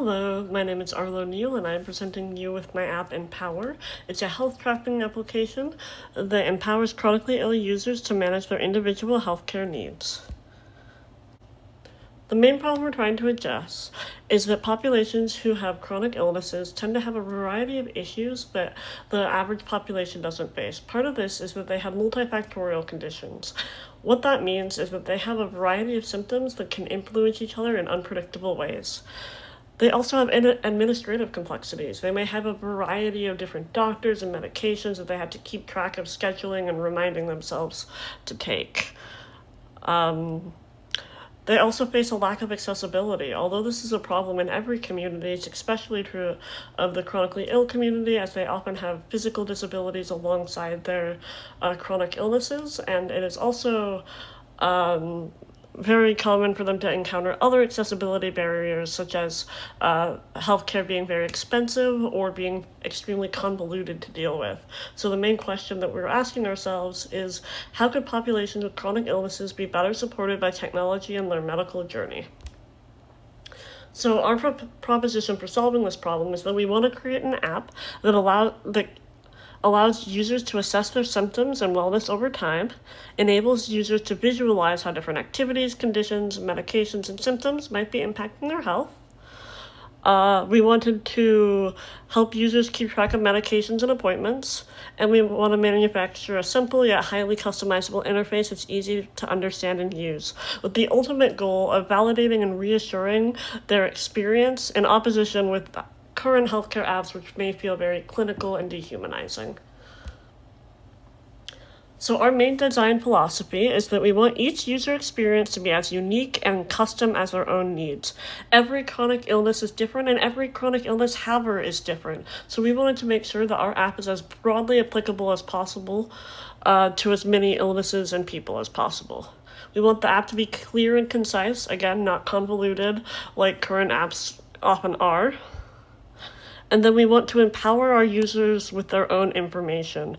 Hello, my name is Arlo Neal and I'm presenting you with my app Empower. It's a health tracking application that empowers chronically ill users to manage their individual healthcare needs. The main problem we're trying to address is that populations who have chronic illnesses tend to have a variety of issues that the average population doesn't face. Part of this is that they have multifactorial conditions. What that means is that they have a variety of symptoms that can influence each other in unpredictable ways. They also have administrative complexities. They may have a variety of different doctors and medications that they have to keep track of scheduling and reminding themselves to take. They also face a lack of accessibility. Although this is a problem in every community, it's especially true of the chronically ill community, as they often have physical disabilities alongside their chronic illnesses, and it is also very common for them to encounter other accessibility barriers, such as healthcare being very expensive or being extremely convoluted to deal with. So the main question that we're asking ourselves is, how could populations with chronic illnesses be better supported by technology in their medical journey? So our proposition for solving this problem is that we want to create an app that allows users to assess their symptoms and wellness over time, enables users to visualize how different activities, conditions, medications, and symptoms might be impacting their health. We wanted to help users keep track of medications and appointments, and we want to manufacture a simple yet highly customizable interface that's easy to understand and use, with the ultimate goal of validating and reassuring their experience in opposition with current healthcare apps, which may feel very clinical and dehumanizing. So our main design philosophy is that we want each user experience to be as unique and custom as their own needs. Every chronic illness is different, and every chronic illness haver is different. So we wanted to make sure that our app is as broadly applicable as possible to as many illnesses and people as possible. We want the app to be clear and concise, again, not convoluted like current apps often are. And then we want to empower our users with their own information.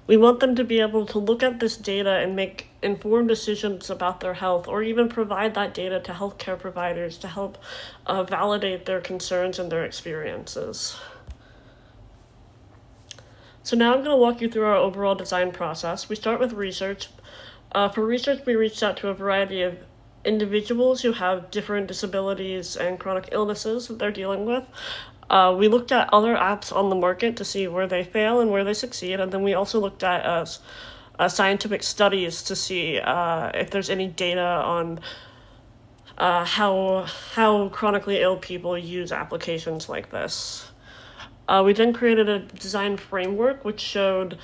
We want them to be able to look at this data and make informed decisions about their health, or even provide that data to healthcare providers to help validate their concerns and their experiences. So now I'm going to walk you through our overall design process. We start with research. For research, we reached out to a variety of individuals who have different disabilities and chronic illnesses that they're dealing with. We looked at other apps on the market to see where they fail and where they succeed, and then we also looked at scientific studies to see if there's any data on how chronically ill people use applications like this. We then created a design framework which showed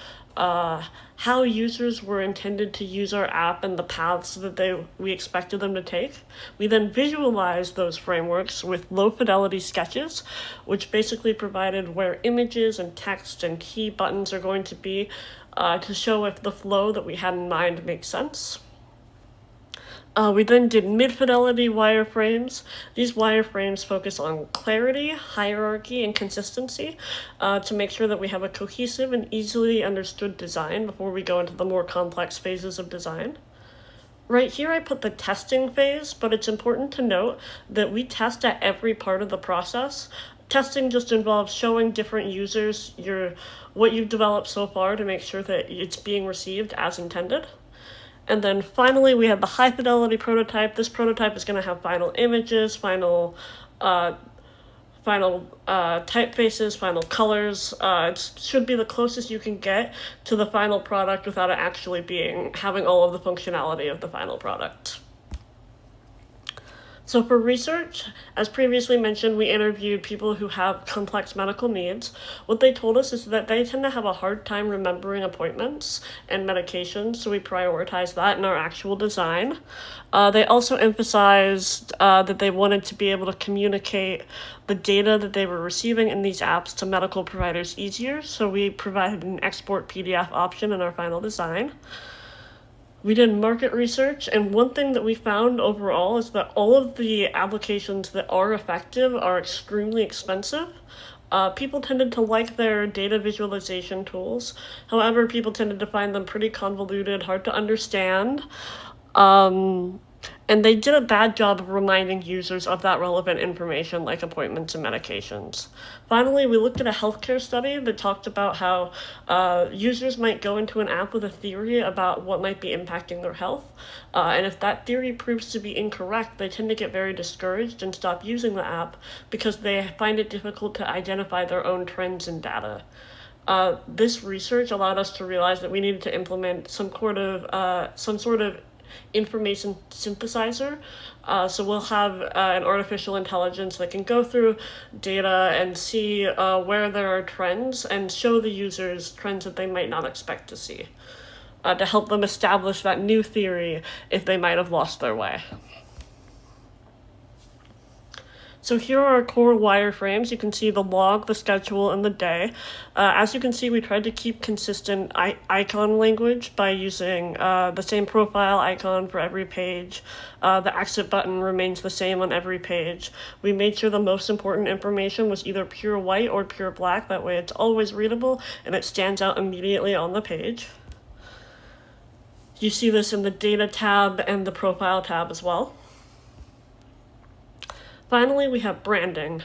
how users were intended to use our app and the paths that we expected them to take. We then visualized those frameworks with low-fidelity sketches, which basically provided where images and text and key buttons are going to be to show if the flow that we had in mind makes sense. We then did mid-fidelity wireframes. These wireframes focus on clarity, hierarchy, and consistency to make sure that we have a cohesive and easily understood design before we go into the more complex phases of design. Right here I put the testing phase, but it's important to note that we test at every part of the process. Testing just involves showing different users what you've developed so far to make sure that it's being received as intended. And then finally, we have the high-fidelity prototype. This prototype is going to have final images, final typefaces, final colors. It should be the closest you can get to the final product without it actually having all of the functionality of the final product. So for research, as previously mentioned, we interviewed people who have complex medical needs. What they told us is that they tend to have a hard time remembering appointments and medications, so we prioritize that in our actual design. They also emphasized that they wanted to be able to communicate the data that they were receiving in these apps to medical providers easier, so we provided an export PDF option in our final design. We did market research, and one thing that we found overall is that all of the applications that are effective are extremely expensive. People tended to like their data visualization tools. However, people tended to find them pretty convoluted, hard to understand. And they did a bad job of reminding users of that relevant information like appointments and medications. Finally, we looked at a healthcare study that talked about how users might go into an app with a theory about what might be impacting their health. And if that theory proves to be incorrect, they tend to get very discouraged and stop using the app because they find it difficult to identify their own trends in data. This research allowed us to realize that we needed to implement some sort of information synthesizer. So we'll have an artificial intelligence that can go through data and see where there are trends and show the users trends that they might not expect to see, to help them establish that new theory if they might have lost their way. So here are our core wireframes. You can see the log, the schedule, and the day. As you can see, we tried to keep consistent icon language by using the same profile icon for every page. The exit button remains the same on every page. We made sure the most important information was either pure white or pure black. That way it's always readable and it stands out immediately on the page. You see this in the data tab and the profile tab as well. Finally, we have branding.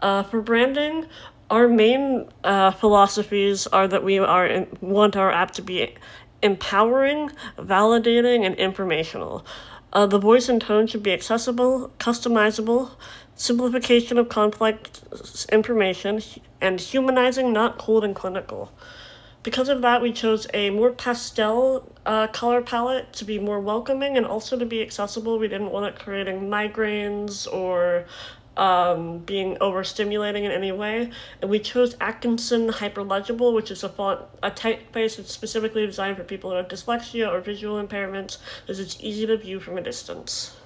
For branding, our main philosophies are that we want our app to be empowering, validating, and informational. The voice and tone should be accessible, customizable, simplification of complex information, and humanizing, not cold and clinical. Because of that, we chose a more pastel color palette to be more welcoming and also to be accessible. We didn't want it creating migraines or being overstimulating in any way. And we chose Atkinson Hyperlegible, which is a typeface that's specifically designed for people who have dyslexia or visual impairments, because it's easy to view from a distance.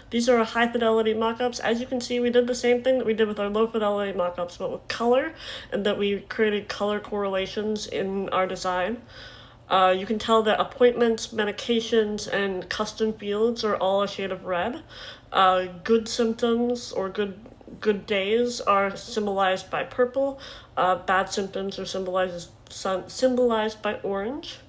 These are our high fidelity mockups. As you can see, we did the same thing that we did with our low fidelity mockups, but with color, and that we created color correlations in our design. You can tell that appointments, medications, and custom fields are all a shade of red. Good symptoms or good days are symbolized by purple. Bad symptoms are symbolized by orange.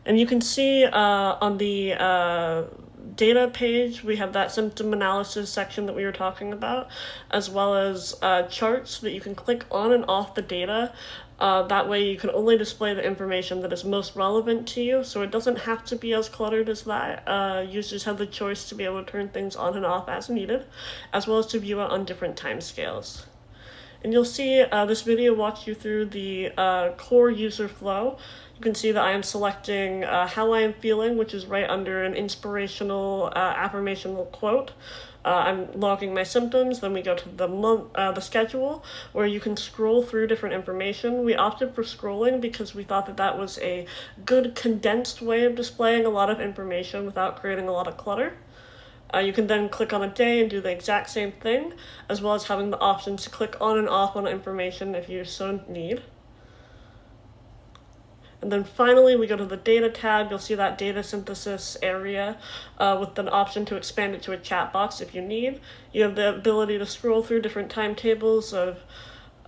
And you can see on the data page, we have that symptom analysis section that we were talking about, as well as charts that you can click on and off the data. That way you can only display the information that is most relevant to you, so it doesn't have to be as cluttered as that. Users have the choice to be able to turn things on and off as needed, as well as to view it on different time scales. And you'll see this video walks you through the core user flow. You can see that I am selecting how I am feeling, which is right under an inspirational affirmational quote. I'm logging my symptoms, then we go to the schedule, where you can scroll through different information. We opted for scrolling because we thought that was a good condensed way of displaying a lot of information without creating a lot of clutter. You can then click on a day and do the exact same thing, as well as having the options to click on and off on information if you so need. And then finally, we go to the data tab. You'll see that data synthesis area with an option to expand it to a chat box if you need. You have the ability to scroll through different timetables of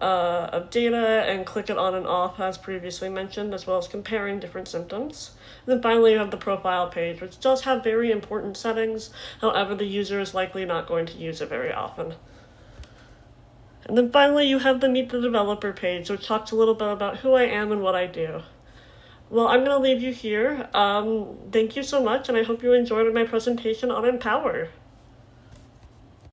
data and click it on and off as previously mentioned, as well as comparing different symptoms. And then finally, you have the profile page, which does have very important settings. However, the user is likely not going to use it very often. And then finally, you have the Meet the Developer page, which talks a little bit about who I am and what I do. Well, I'm going to leave you here. Thank you so much, and I hope you enjoyed my presentation on Empower.